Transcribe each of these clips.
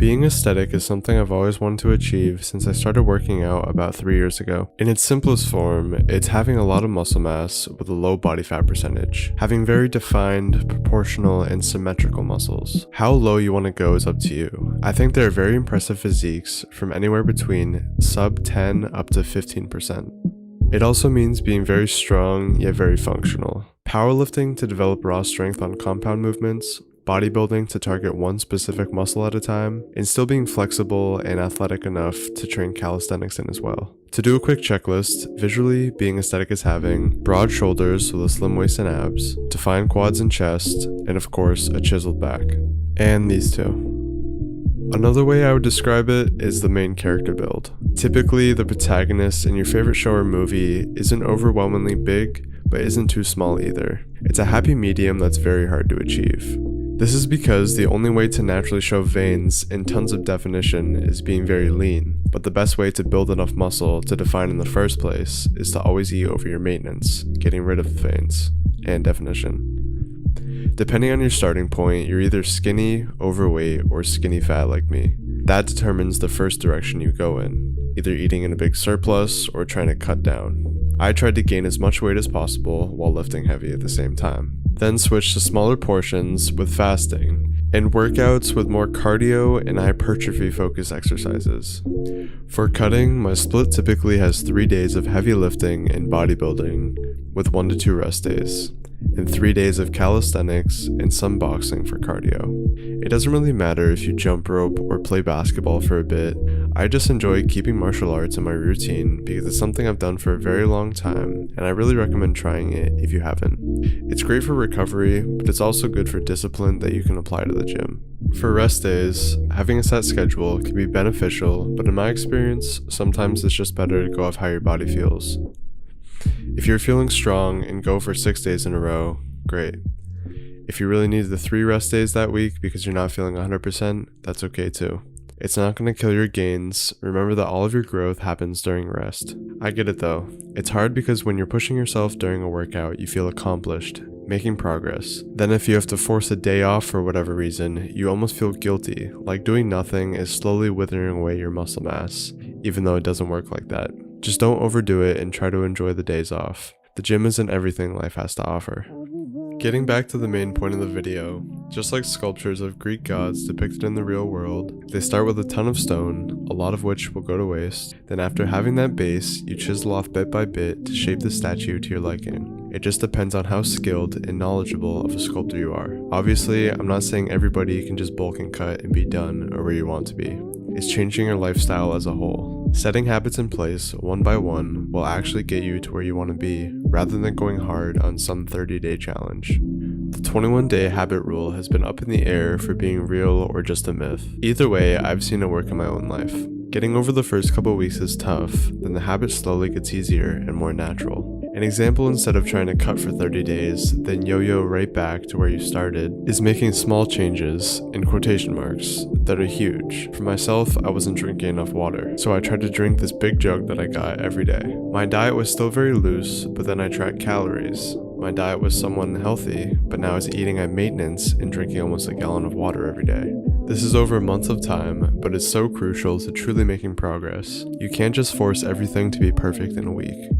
Being aesthetic is something I've always wanted to achieve since I started working out about 3 years ago. In its simplest form, it's having a lot of muscle mass with a low body fat percentage, having very defined, proportional, and symmetrical muscles. How low you want to go is up to you. I think there are very impressive physiques from anywhere between sub 10 up to 15%. It also means being very strong yet very functional. Powerlifting to develop raw strength on compound movements, bodybuilding to target one specific muscle at a time, and still being flexible and athletic enough to train calisthenics in as well. To do a quick checklist, visually, being aesthetic is having broad shoulders with a slim waist and abs, defined quads and chest, and of course, a chiseled back. And these two. Another way I would describe it is the main character build. Typically, the protagonist in your favorite show or movie isn't overwhelmingly big, but isn't too small either. It's a happy medium that's very hard to achieve. This is because the only way to naturally show veins and tons of definition is being very lean, but the best way to build enough muscle to define in the first place is to always eat over your maintenance, getting rid of the veins and definition. Depending on your starting point, you're either skinny, overweight, or skinny fat like me. That determines the first direction you go in, either eating in a big surplus or trying to cut down. I tried to gain as much weight as possible while lifting heavy at the same time. Then switched to smaller portions with fasting, and workouts with more cardio and hypertrophy focused exercises. For cutting, my split typically has 3 days of heavy lifting and bodybuilding with 1 to 2 rest days, and 3 days of calisthenics and some boxing for cardio. It doesn't really matter if you jump rope or play basketball for a bit. I just enjoy keeping martial arts in my routine because it's something I've done for a very long time, and I really recommend trying it if you haven't. It's great for recovery, but it's also good for discipline that you can apply to the gym. For rest days, having a set schedule can be beneficial, but in my experience, sometimes it's just better to go off how your body feels. If you're feeling strong and go for 6 days in a row, great. If you really need the 3 rest days that week because you're not feeling 100%, that's okay too. It's not going to kill your gains. Remember that all of your growth happens during rest. I get it though. It's hard because when you're pushing yourself during a workout, you feel accomplished, making progress. Then if you have to force a day off for whatever reason, you almost feel guilty, like doing nothing is slowly withering away your muscle mass, even though it doesn't work like that. Just don't overdo it and try to enjoy the days off. The gym isn't everything life has to offer. Getting back to the main point of the video, just like sculptures of Greek gods depicted in the real world, they start with a ton of stone, a lot of which will go to waste. Then after having that base, you chisel off bit by bit to shape the statue to your liking. It just depends on how skilled and knowledgeable of a sculptor you are. Obviously, I'm not saying everybody can just bulk and cut and be done or where you want to be. It's changing your lifestyle as a whole. Setting habits in place one by one will actually get you to where you want to be, rather than going hard on some 30-day challenge. The 21-day habit rule has been up in the air for being real or just a myth. Either way, I've seen it work in my own life. Getting over the first couple weeks is tough, then the habit slowly gets easier and more natural. An example, instead of trying to cut for 30 days, then yo-yo right back to where you started, is making small changes, in quotation marks, that are huge. For myself, I wasn't drinking enough water, so I tried to drink this big jug that I got every day. My diet was still very loose, but then I tracked calories. My diet was somewhat unhealthy, but now I was eating at maintenance and drinking almost a gallon of water every day. This is over months of time, but it's so crucial to truly making progress. You can't just force everything to be perfect in a week.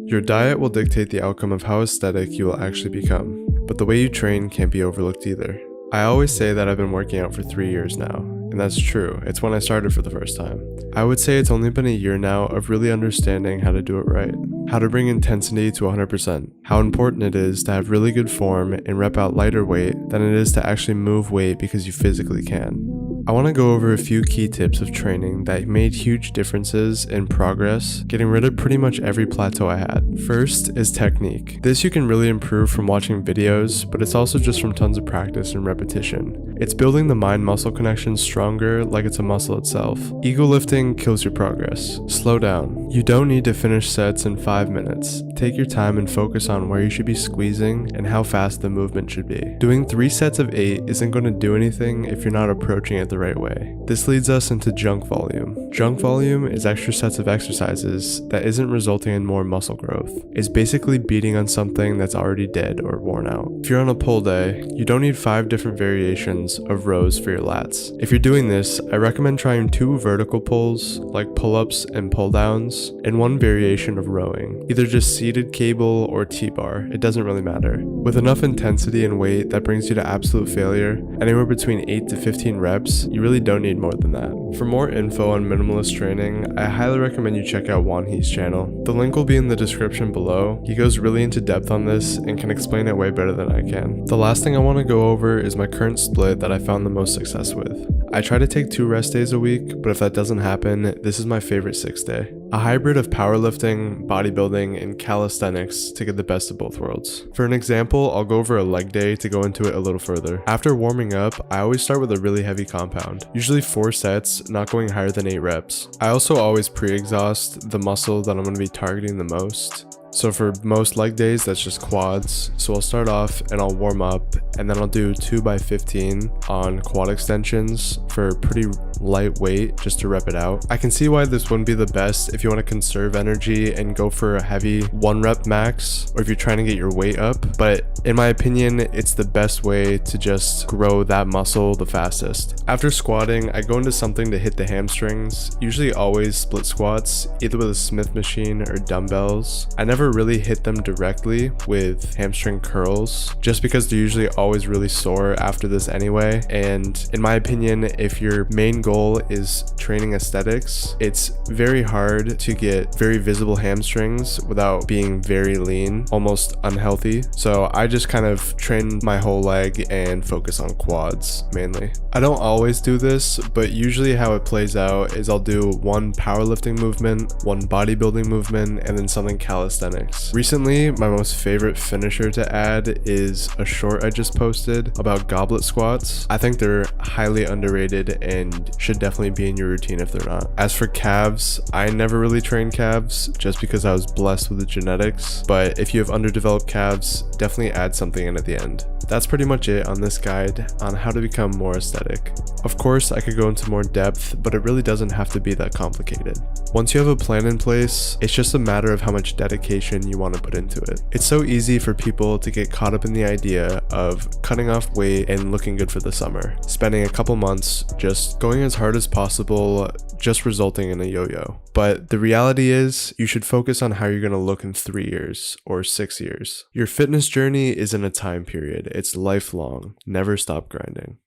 Your diet will dictate the outcome of how aesthetic you will actually become, but the way you train can't be overlooked either. I always say that I've been working out for 3 years now, and that's true. It's when I started for the first time. I would say it's only been a year now of really understanding how to do it right, how to bring intensity to 100%, how important it is to have really good form and rep out lighter weight than it is to actually move weight because you physically can. I want to go over a few key tips of training that made huge differences in progress, getting rid of pretty much every plateau I had. First is technique. This you can really improve from watching videos, but it's also just from tons of practice and repetition. It's building the mind-muscle connection stronger like it's a muscle itself. Ego lifting kills your progress. Slow down. You don't need to finish sets in 5 minutes. Take your time and focus on where you should be squeezing and how fast the movement should be. Doing 3 sets of 8 isn't going to do anything if you're not approaching it the right way. This leads us into junk volume. Junk volume is extra sets of exercises that isn't resulting in more muscle growth. It's basically beating on something that's already dead or worn out. If you're on a pull day, you don't need 5 different variations of rows for your lats. If you're doing this, I recommend trying 2 vertical pulls, like pull-ups and pull-downs, and 1 variation of rowing, either just seated cable or T-bar, it doesn't really matter. With enough intensity and weight that brings you to absolute failure, anywhere between 8 to 15 reps, you really don't need more than that. For more info on minimalist training, I highly recommend you check out Wanhee's channel. The link will be in the description below. He goes really into depth on this and can explain it way better than I can. The last thing I want to go over is my current split that I found the most success with. I try to take 2 rest days a week, but if that doesn't happen, this is my favorite 6th day. A hybrid of powerlifting, bodybuilding, and calisthenics to get the best of both worlds. For an example, I'll go over a leg day to go into it a little further. After warming up, I always start with a really heavy compound, usually 4 sets, not going higher than 8 reps. I also always pre-exhaust the muscle that I'm going to be targeting the most. So for most leg days, that's just quads. So I'll start off and I'll warm up, and then I'll do 2x15 on quad extensions for pretty lightweight just to rep it out. I can see why this wouldn't be the best if you want to conserve energy and go for a heavy 1 rep max, or if you're trying to get your weight up. But in my opinion, it's the best way to just grow that muscle the fastest. After squatting, I go into something to hit the hamstrings, usually always split squats, either with a Smith machine or dumbbells. I never really hit them directly with hamstring curls, just because they're usually always really sore after this anyway. And in my opinion, if your main goal is training aesthetics, it's very hard to get very visible hamstrings without being very lean, almost unhealthy. So I just kind of train my whole leg and focus on quads mainly. I don't always do this, but usually how it plays out is I'll do 1 powerlifting movement, 1 bodybuilding movement, and then something calisthenics. Recently, my most favorite finisher to add is a short I just posted about goblet squats. I think they're highly underrated and should definitely be in your routine if they're not. As for calves, I never really trained calves just because I was blessed with the genetics, but if you have underdeveloped calves, definitely add something in at the end. That's pretty much it on this guide on how to become more aesthetic. Of course, I could go into more depth, but it really doesn't have to be that complicated. Once you have a plan in place, it's just a matter of how much dedication you want to put into it. It's so easy for people to get caught up in the idea of cutting off weight and looking good for the summer, spending a couple months just going as hard as possible, just resulting in a yo-yo. But the reality is, you should focus on how you're going to look in 3 years or 6 years. Your fitness journey isn't a time period, it's lifelong. Never stop grinding.